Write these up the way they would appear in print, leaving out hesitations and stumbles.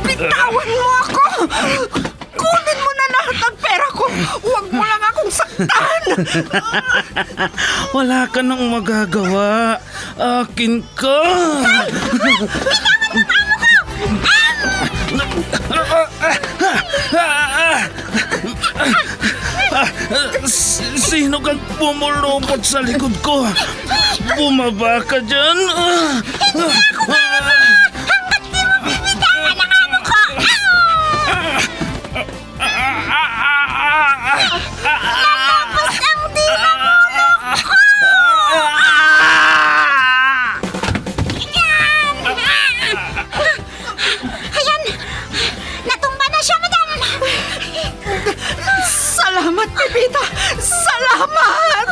Bitawan mo ako! Kunin mo na lahat ng pera ko! Huwag mo lang akong saktan! Wala ka nang magagawa. Akin ka. Sino kang pumulupot sa likod ko? Bumaba ka dyan. Ayan! Natumba na siya, madam! Salamat, Pepita! Salamat!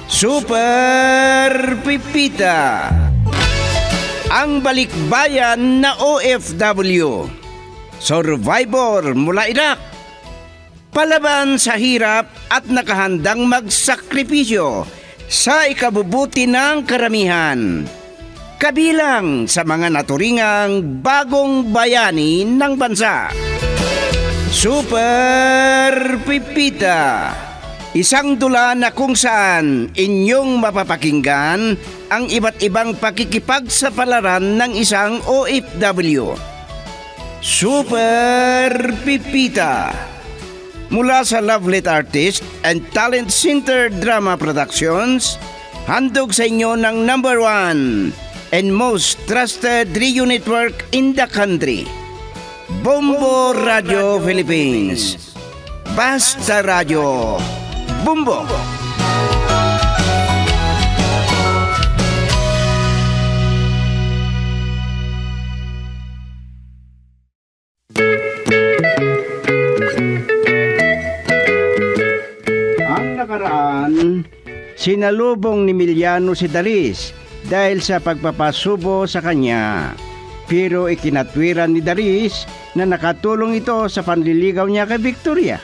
Super Pipita, ang balikbayan na OFW, survivor mula Iraq, palaban sa hirap at nakahandang magsakripisyo sa ikabubuti ng karamihan, kabilang sa mga naturingang bagong bayani ng bansa. Super Pipita, isang dula na kung saan inyong mapapakinggan ang iba't ibang pakikipagsapalaran ng isang OFW. Super Pipita, mula sa Lovelet Artist and Talent Center Drama Productions, handog sa inyo ng #1 and most trusted radio network in the country, Bombo Radio Philippines. Basta Radio Bombo. Ang nakaraan, sinalubong ni Miliano si Daris dahil sa pagpapasubo sa kanya. Pero ikinatwiran ni Daris na nakatulong ito sa panliligaw niya kay Victoria.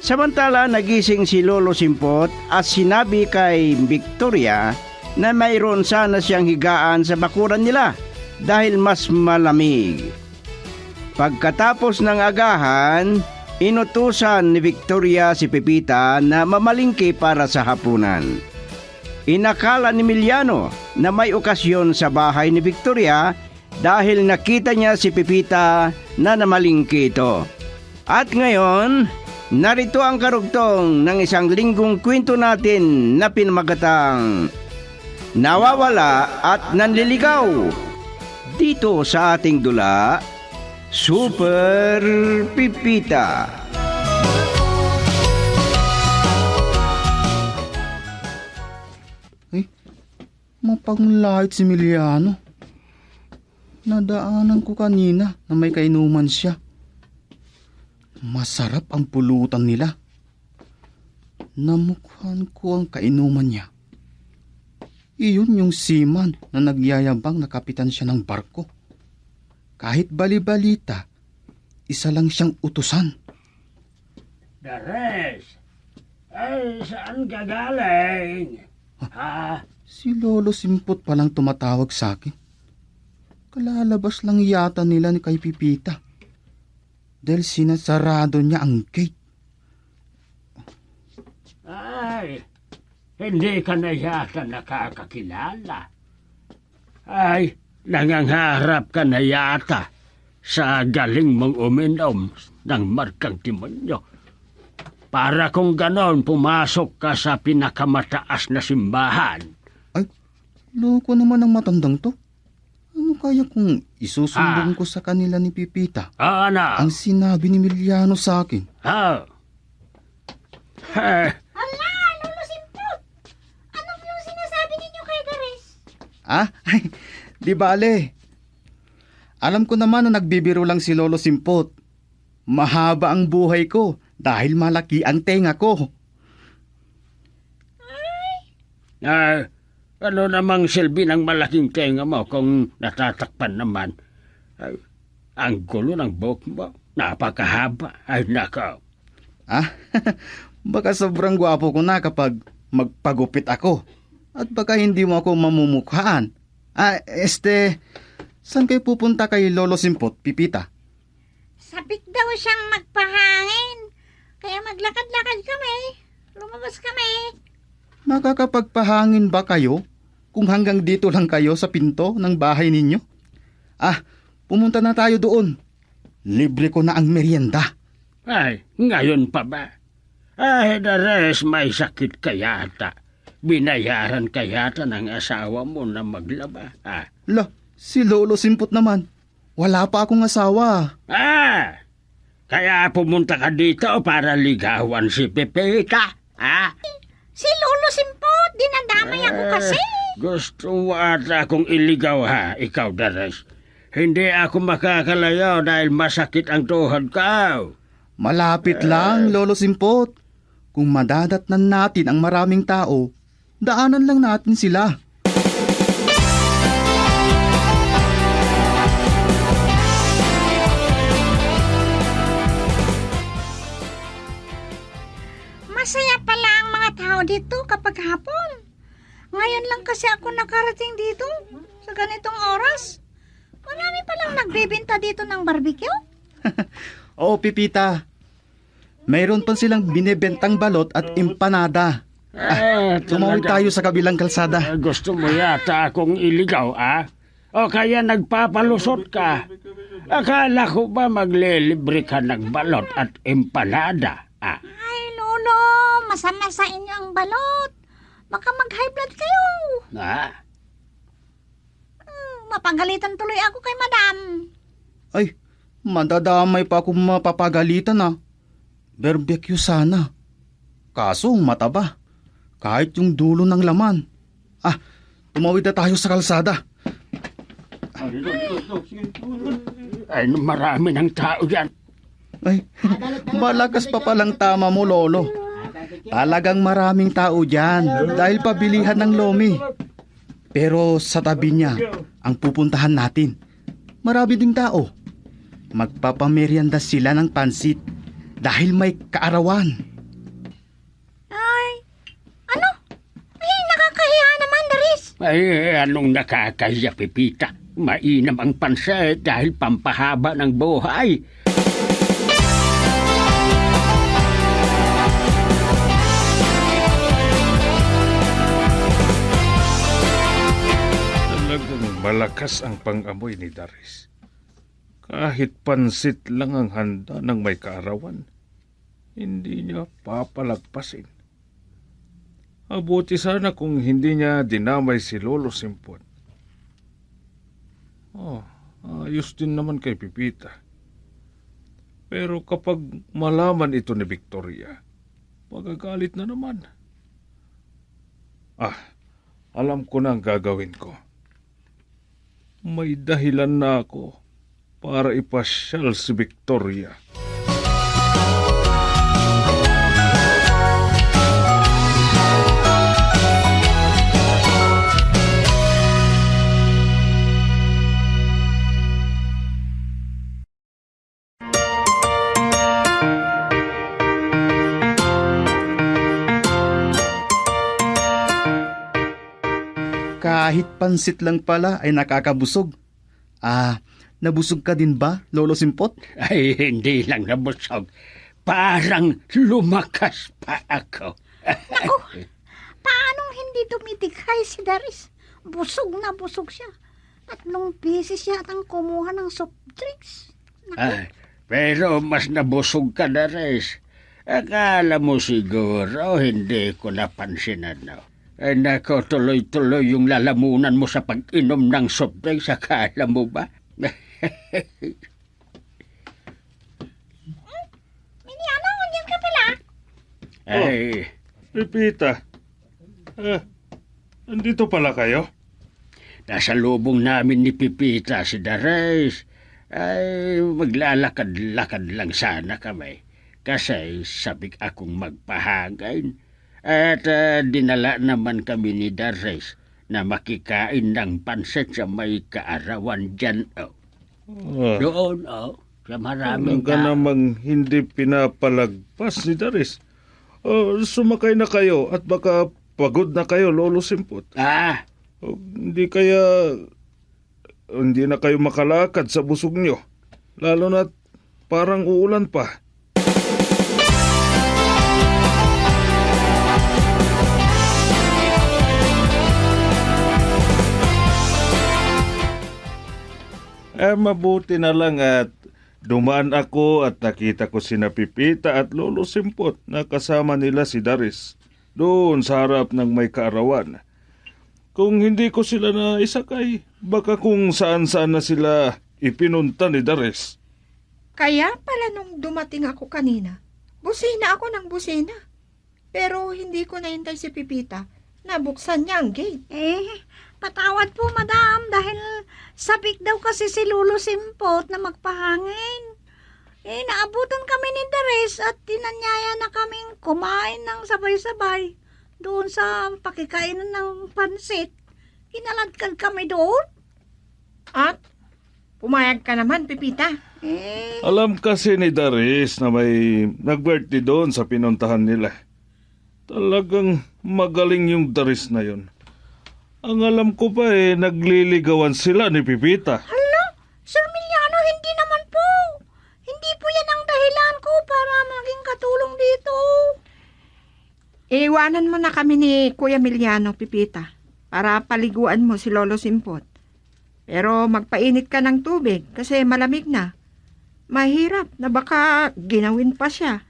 Samantala, nagising si Lolo Simpot at sinabi kay Victoria na mayroon sana siyang higaan sa bakuran nila dahil mas malamig. Pagkatapos ng agahan, inutusan ni Victoria si Pepita na mamalingki para sa hapunan. Inakala ni Miliano na may okasyon sa bahay ni Victoria dahil nakita niya si Pepita na namalingki ito. At ngayon, narito ang karugtong ng isang linggong kwento natin na pinamagatang Nawawala at Nanliligaw. Dito sa ating dula, Super Pipita. Mapanglait si Miliano. Nadaanan ko kanina na may kainuman siya. Masarap ang pulutan nila. Namukhaan ko ang kainuman niya. Iyon yung seaman na nagyayabang na kapitan siya ng barko. Kahit bali-balita, isa lang siyang utusan. Dares, ay saan ka galing? Ha? Si Lolo Simpot palang tumatawag sa akin. Kalalabas lang yata nila ni kay Pipita. Dahil sinasarado niya ang gate. Ay, hindi ka na yata nakakakilala. Ay, nangangarap ka na yata sa galing mong uminom ng markang demonyo. Para kung ganon, pumasok ka sa pinakamataas na simbahan. Ay, loko naman ang matandang to. Ano kaya kung isusumbong ko sa kanila ni Pipita? Anak. Ang sinabi ni Miliano sa akin. Hala, Lolo Simpot! Ano yung sinasabi ninyo kay Dares? Ay, di bale. Alam ko naman na nagbibiro lang si Lolo Simpot. Mahaba ang buhay ko dahil malaki ang tenga ko. Ano namang silbi ng malaking tenga mo kung natatakpan naman? Ang gulo ng buhok mo, napakahaba. Ay, nako. Baka sobrang gwapo ko na kapag magpagupit ako. At baka hindi mo ako mamumukhaan. Saan kayo pupunta kay Lolo Simpot, Pipita? Sabik daw siyang magpahangin. Kaya maglakad-lakad kami. Lumabas kami. Makakapagpahangin ba kayo kung hanggang dito lang kayo sa pinto ng bahay ninyo? Pumunta na tayo doon. Libre ko na ang merienda. Ay, ngayon pa ba? Ay, Dares, may sakit ka yata. Binayaran ka yata ng asawa mo na maglaba. Si Lolo Simpot naman. Wala pa akong asawa. Kaya pumunta ka dito para ligawan si Pepita. Si Lolo Simpot, dinadamay ako kasi. Gusto mo ata akong iligaw ikaw, Dares. Hindi ako makakalayo dahil masakit ang tuhod ko. Malapit lang, Lolo Simpot. Kung madadatnan natin ang maraming tao, daanan lang natin sila. Masaya pala ang mga tao dito kapag hapon. Ngayon lang kasi ako nakarating dito sa ganitong oras. Marami palang nagbebenta dito ng barbecue. Oo, Pipita. Mayroon pa silang binebentang balot at empanada. Tumawid tayo sa kabilang kalsada. Gusto mo yata akong iligaw, O kaya nagpapalusot ka? Akala ko ba maglilibre ka ng balot at empanada, Ay, Lolo, masama sa inyo ang balot. Baka mag-high blood kayo. Mapagalitan tuloy ako kay Madam. Ay, madadamay pa akong mapapagalitan Barbecue sana. Kaso mataba. Kahit yung dulo ng laman. Tumawid na tayo sa kalsada. Ay, marami ng tao dyan. Ay, malakas pa palang tama mo, Lolo. Talagang maraming tao dyan dahil pabilihan ng lomi. Pero sa tabi niya, ang pupuntahan natin, marami ding tao. Magpapamerienda sila ng pansit dahil may kaarawan. Ay, ano? Ay, nakakahiya naman, Daris. Ay, anong nakakahiya, Pepita? Mainam ang pansit dahil pampahaba ng buhay. Talagang malakas ang pangamoy ni Daris. Kahit pansit lang ang handa ng may kaarawan, hindi niya papalagpasin. Abuti sana kung hindi niya dinamay si Lolo Simpot. Ayos din naman kay Pipita. Pero kapag malaman ito ni Victoria, magagalit na naman. Alam ko na ang gagawin ko. May dahilan na ako para ipasyal si Victoria. Kahit pansit lang pala ay nakakabusog. Nabusog ka din ba, Lolo Simpot? Ay, hindi lang nabusog. Parang lumakas pa ako. Naku, paanong hindi tumitikhay si Daris? Busog na busog siya. 3 beses yatang kumuha ng soft drinks. Pero mas nabusog ka na, Res. Akala mo siguro hindi ko napansinan, no? Nako, tuloy-tuloy yung lalamunan mo sa pag-inom ng soft drinks. Akala mo ba? Miniano, nandiyan ka pala. Ay, Pipita, andito pala kayo? nasa lubong namin ni Pipita si Dares. Ay, maglalakad-lakad lang sana kami. Kasi sabik akong magpahangin. At dinala naman kami ni Dares na makikain ng pansit sa may kaarawan dyan. Doon, sa maraming Ka namang hindi pinapalagpas ni Daris. Sumakay na kayo at baka pagod na kayo, Lolo Simpot. O, hindi na kayo makalakad sa busog nyo. Lalo na't parang uulan pa. Mabuti na lang at dumaan ako at nakita ko sina Pipita at Lolo Simpot na kasama nila si Daris doon sa harap ng may kaarawan. Kung hindi ko sila na isakay, baka kung saan-saan na sila ipinunta ni Daris. Kaya pala nung dumating ako kanina, busina ako ng busina. Pero hindi ko nahintay si Pipita. Nabuksan niya ang gate. Patawad po, madam, dahil sabik daw kasi si Lolo Simpot na magpahangin. Naabutan kami ni Dares at tinanyaya na kaming kumain ng sabay-sabay doon sa pakikainan ng pansit. Kinaladkad kami doon. At pumayag ka naman, Pipita. Alam kasi ni Daris na may nag-birthday doon sa pinuntahan nila. Talagang magaling yung Daris na yun. Ang alam ko pa nagliligawan sila ni Pipita. Hala, Sir Miliano, hindi naman po. Hindi po yan ang dahilan ko para maging katulong dito. Iwanan mo na kami ni Kuya Miliano, Pipita, para paliguan mo si Lolo Simpot. Pero magpainit ka ng tubig kasi malamig na. Mahirap na baka ginawin pa siya.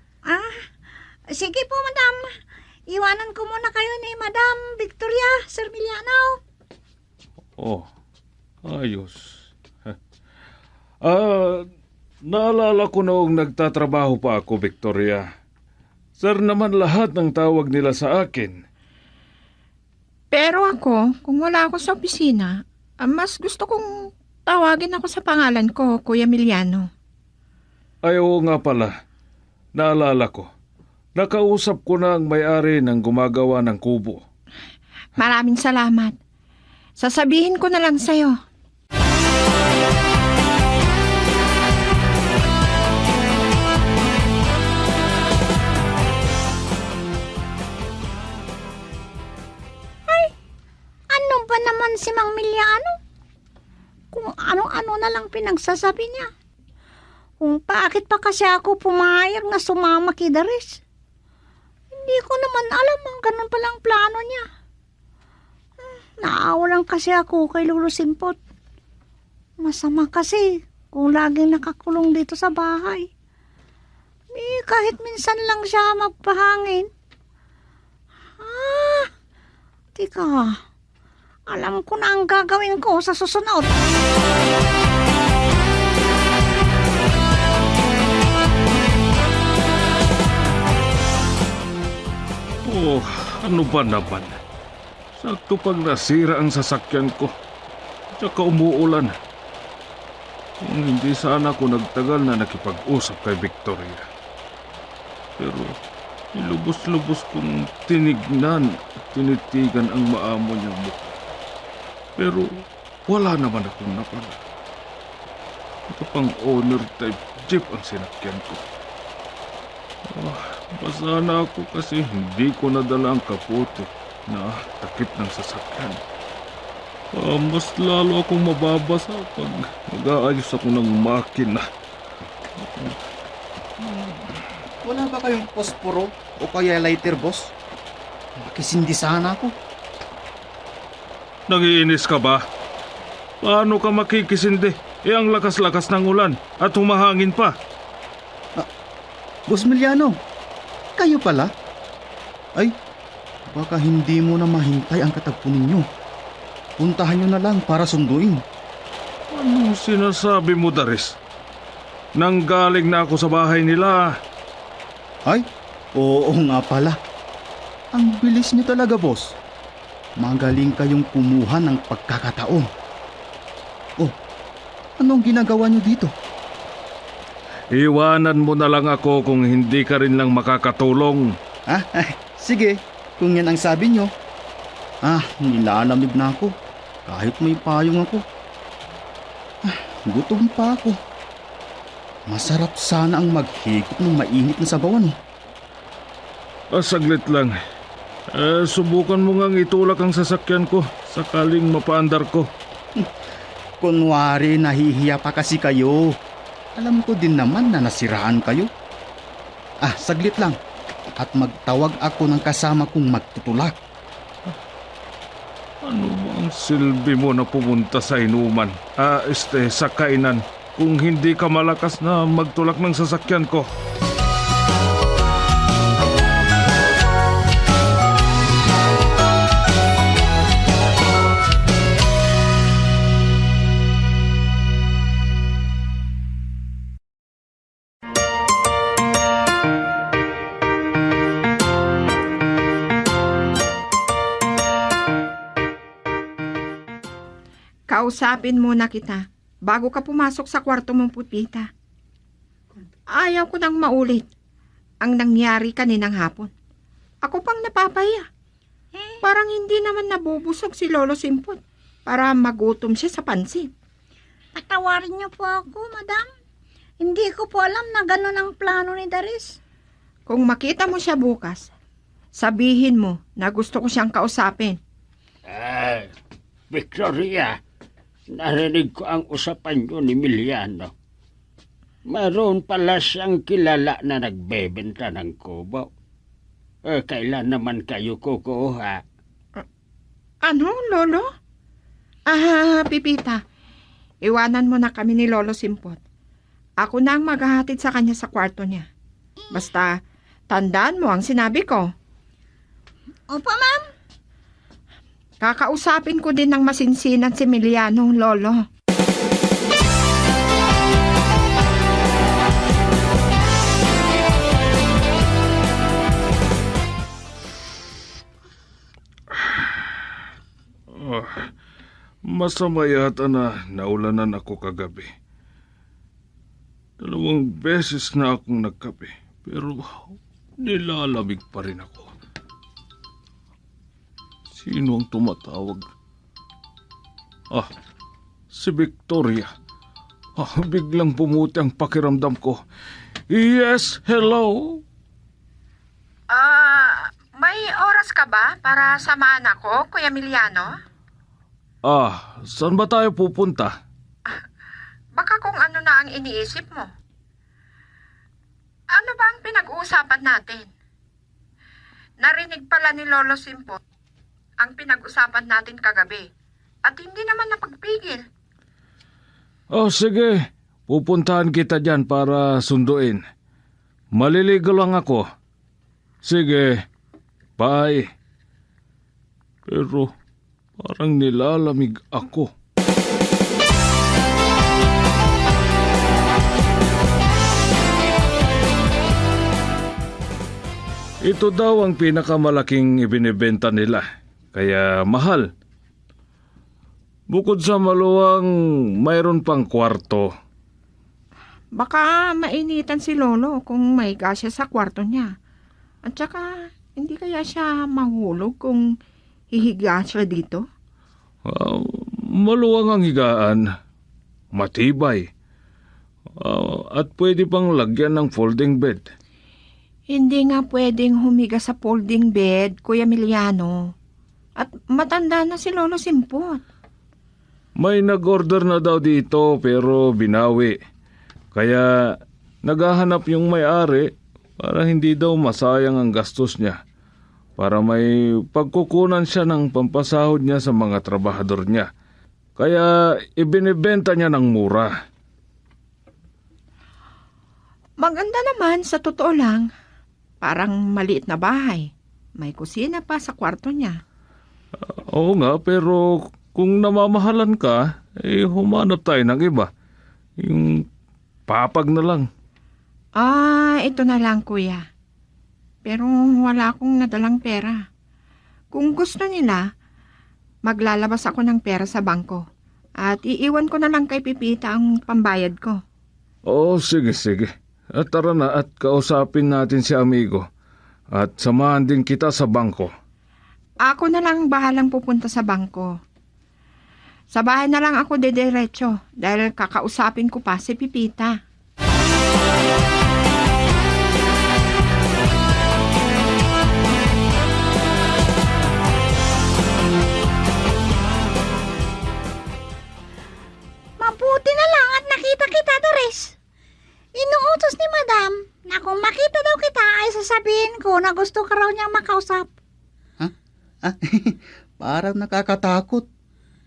Sige po, madam. Iwanan ko muna kayo ni Madam Victoria, Sir Miliano. Oh, ayos. Naalala ko noong nagtatrabaho pa ako, Victoria. Sir naman lahat ng tawag nila sa akin. Pero ako, kung wala ako sa opisina, mas gusto kong tawagin ako sa pangalan ko, Kuya Miliano. Ay, oo nga pala. Naalala ko. Nakausap ko na ang may-ari ng gumagawa ng kubo. Maraming salamat. Sasabihin ko na lang sa'yo. Ano ba naman si Mang Miliano? Kung ano-ano na lang pinagsasabi niya. Kung bakit pa kasi ako pumayag na sumama kay Daris. Hindi ko naman alam ang ganun palang plano niya. Naawa lang kasi ako kay Lolo Simpot. Masama kasi kung laging nakakulong dito sa bahay. Kahit minsan lang siya magpahangin. Tika, alam ko na ang gagawin ko sa susunod. Oh, ano ba naman? Sakto pag nasira ang sasakyan ko. Tsaka umuulan. Kung hindi sana ako nagtagal na nakipag-usap kay Victoria. Pero ilubos-lubos kong tinignan at tinitigan ang maamo niyang mukha. Pero wala naman akong napala. Ito pang owner type jeep ang sinakyan ko. Basa na ako kasi hindi ko nadala ang kapote na takip ng sasakyan. Mas lalo akong mababasa pag mag-aayos ako ng makina. Wala ba kayong posporo o kaya lighter, boss? Makisindi sana ako. Nagiinis ka ba? Paano ka makikisindi? Ang lakas-lakas ng ulan at humahangin pa. Boss Miliano, kayo pala? Ay, baka hindi mo na mahintay ang katagpo ninyo. Puntahan nyo na lang para sunduin. Anong sinasabi mo, Daris? Nanggaling na ako sa bahay nila. Ay, oo nga pala. Ang bilis nyo talaga, boss. Magaling kayong kumuha ng pagkakataon. Oh, anong ginagawa nyo dito? Iwanan mo na lang ako kung hindi ka rin lang makakatulong. Sige, kung yan ang sabi nyo. Nilalamig na ako. Kahit may payong ako. Gutom pa ako. Masarap sana ang maghigop ng mainit na sabawan. Saglit lang. Subukan mo ngang itulak ang sasakyan ko sakaling mapaandar ko. Kunwari, nahihiya pa kasi kayo. Alam ko din naman na nasiraan kayo. Saglit lang. At magtawag ako ng kasama kong magtutulak. Ano ang silbi mo na pumunta sa inuman? Sa kainan, kung hindi ka malakas na magtulak ng sasakyan ko. Kausapin muna kita bago ka pumasok sa kwarto mong Pipita. Ayaw ko nang maulit ang nangyari kaninang hapon. Ako pang napapaya. Parang hindi naman nabubusog si Lolo Simpot para magutom siya sa pansit. Patawarin niyo po ako, madam. Hindi ko po alam na gano'n ang plano ni Daris. Kung makita mo siya bukas, sabihin mo na gusto ko siyang kausapin. Victoria, narinig ko ang usapan niyo ni Miliano. Mayroon pala siyang kilala na nagbebenta ng kubo. Kailan naman kayo kukuha? Ano, Lolo? Pipita, iwanan mo na kami ni Lolo Simpot. Ako na ang maghahatid sa kanya sa kwarto niya. Basta, tandaan mo ang sinabi ko. Opo, ma'am. Kakausapin ko din ng masinsinan si Miliano, Lolo. Masama yata na naulanan ako kagabi. 2 beses na akong nagkape, pero nilalamig pa rin ako. Sino ang tumatawag? Si Victoria. Biglang pumuti ang pakiramdam ko. Yes, hello? May oras ka ba para samahan ako, Kuya Miliano? Saan ba tayo pupunta? Baka kung ano na ang iniisip mo. Ano ba ang pinag-uusapan natin? Narinig pala ni Lolo Simpot ang pinag-usapan natin kagabi at hindi naman napagpigil. Sige. Pupuntahan kita dyan para sunduin. Maliligo lang ako. Sige. Bye. Pero parang nilalamig ako. Ito daw ang pinakamalaking ibinibenta nila, kaya mahal. Bukod sa maluwang, mayroon pang kwarto. Baka mainitan si Lolo kung may gas siya sa kwarto niya. At saka, hindi kaya siya mahulog kung hihiga siya dito? Maluwang ang higaan, matibay, at pwede pang lagyan ng folding bed. Hindi nga pwedeng humiga sa folding bed, Kuya Miliano. At matanda na si Lolo Simpot. May nag-order na daw dito pero binawi. Kaya naghahanap yung may-ari para hindi daw masayang ang gastos niya. Para may pagkukunan siya ng pampasahod niya sa mga trabahador niya. Kaya ibinibenta niya ng mura. Maganda naman sa totoo lang. Parang maliit na bahay. May kusina pa sa kwarto niya. Oo nga, pero kung namamahalan ka, humanap tayo ng iba. Yung papag na lang. Ito na lang, Kuya. Pero wala akong nadalang pera. Kung gusto nila, maglalabas ako ng pera sa bangko. At iiwan ko na lang kay Pipita ang pambayad ko. Sige. At tara na at kausapin natin si amigo. At samahan din kita sa bangko. Ako na lang bahalang pupunta sa bangko. Sa bahay na lang ako dediretso dahil kakausapin ko pa si Pipita. na gusto ka raw niyang makausap. Ah, parang nakakatakot.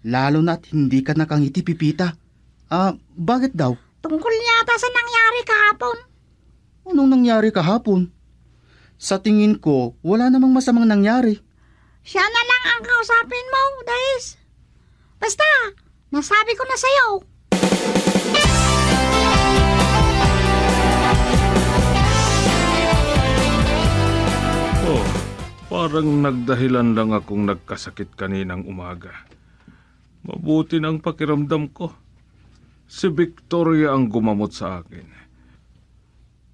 Lalo na't hindi ka nakangiti, Pipita. Bakit daw? Tungkol yata sa nangyari kahapon. Anong nangyari kahapon? Sa tingin ko, wala namang masamang nangyari. Siya na lang ang kausapin mo, Daris. Basta, nasabi ko na sa'yo. Oh, parang nagdahilan lang akong nagkasakit kaninang umaga. Mabuti na ang pakiramdam ko. Si Victoria ang gumamot sa akin.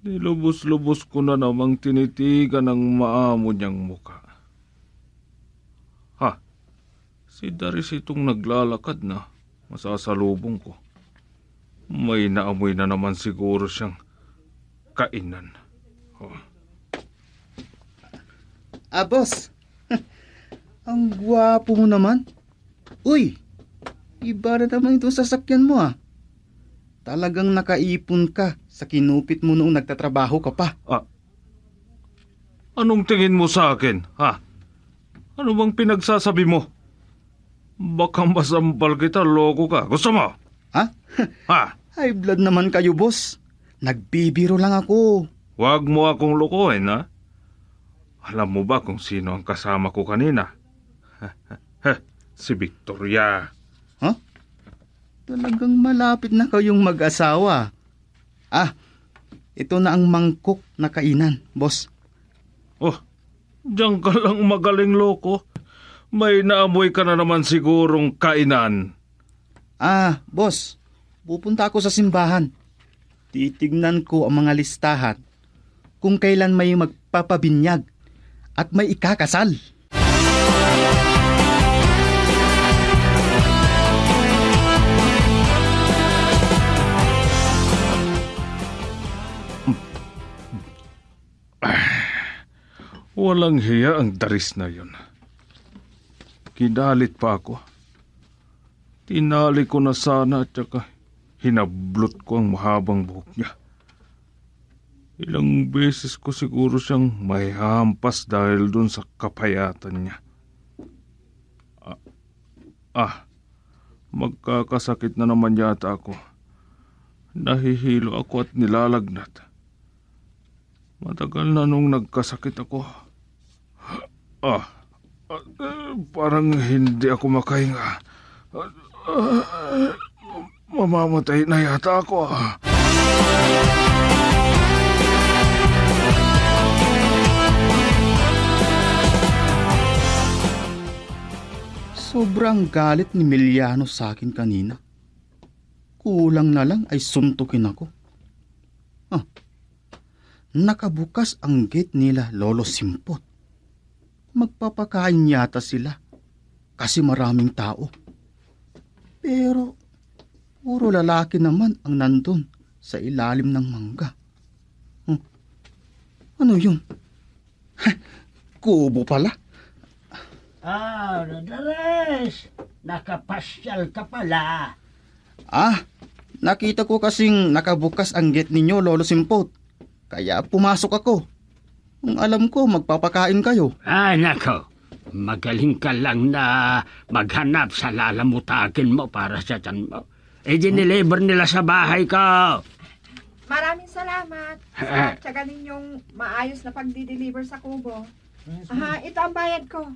Nilubos-lubos ko na namang tinitigan ang maamo niyang muka. Ha, si Daris itong naglalakad na. Masasalubong ko. May naamoy na naman siguro siyang kainan. Oh. Boss. Ang gwapo mo naman. Uy, iba na naman itong sasakyan mo Talagang nakaipon ka sa kinupit mo noong nagtatrabaho ka pa. Anong tingin mo sa akin, ha? Ano bang pinagsasabi mo? Baka masampal kita, loko ka. Gusto mo? Ha? Ha? High blood naman kayo, boss. Nagbibiro lang ako. Huwag mo akong lokohin, ha? Alam mo ba kung sino ang kasama ko kanina? Si Victoria. Talagang malapit na kayong mag-asawa. Ito na ang mangkok na kainan, boss. Oh, diyan ka lang magaling, loko. May naamoy ka na naman sigurong kainan. Boss. Pupunta ako sa simbahan. Titignan ko ang mga listahan kung kailan may magpapabinyag at may ikakasal. Walang hiya ang Daris na yun. Kinalit pa ako. Tinali ko na sana at saka hinablot ko ang mahabang buhok niya. Ilang beses ko siguro siyang mahihampas dahil dun sa kapayatan niya. Magkakasakit na naman yata ako. Nahihilo ako at nilalagnat. Matagal na nung nagkasakit ako. Parang hindi ako makahinga. Mamamatay na yata ako. Sobrang galit ni Miliano sa akin kanina. Kulang na lang ay suntukin ako. Nakabukas ang gate nila, Lolo Simpot. Magpapakain yata sila kasi maraming tao. Pero puro lalaki naman ang nandun sa ilalim ng mangga. Ano yun? Kubo pala. Dares, nakapasyal ka pala. Nakita ko kasing nakabukas ang gate ninyo, Lolo Simpot. Kaya pumasok ako. Kung alam ko, magpapakain kayo. Nako. Magaling ka lang na maghanap sa lalamutakin mo para sa tiyan mo. Dineliver nila sa bahay ko. Maraming salamat sa tiyaga ninyong maayos na pagdi-deliver sa kubo. Ito ang bayad ko.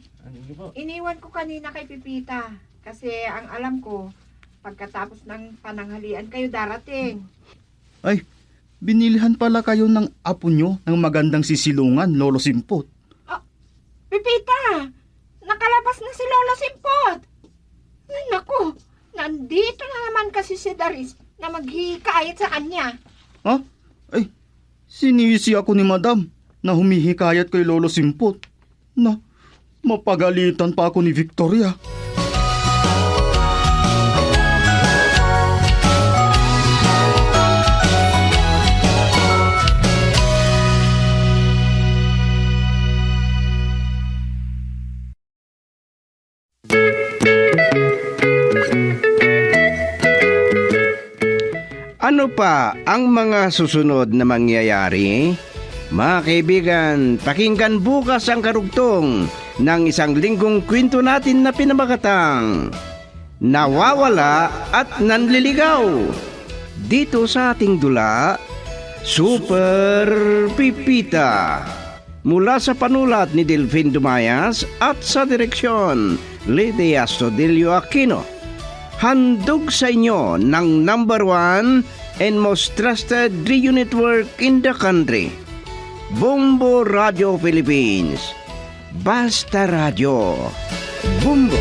Iniwan ko kanina kay Pipita kasi ang alam ko, pagkatapos ng pananghalian kayo darating. Ay, binilihan pala kayo ng apo nyo ng magandang sisilungan, Lolo Simpot. Pipita! Nakalabas na si Lolo Simpot! Ay, naku! Nandito na naman kasi si Daris na maghihikayat sa kanya. Ay, sinisi ako ni Madam na humihikayat kay Lolo Simpot. Na, mapagalitan pa ako ni Victoria. Ano pa ang mga susunod na mangyayari? Mga kaibigan, pakinggan bukas ang karugtong ng isang linggong kwento natin na pinamagatang Nawawala at Nanliligaw. Dito sa ating dula, Super Pipita. Mula sa panulat ni Delfin Dumayas at sa direksyon Lydia Sodilio Aquino. Handog sa inyo ng #1 and most trusted radio network in the country. Bumbo Radio Philippines. Basta Radio. Bumbo.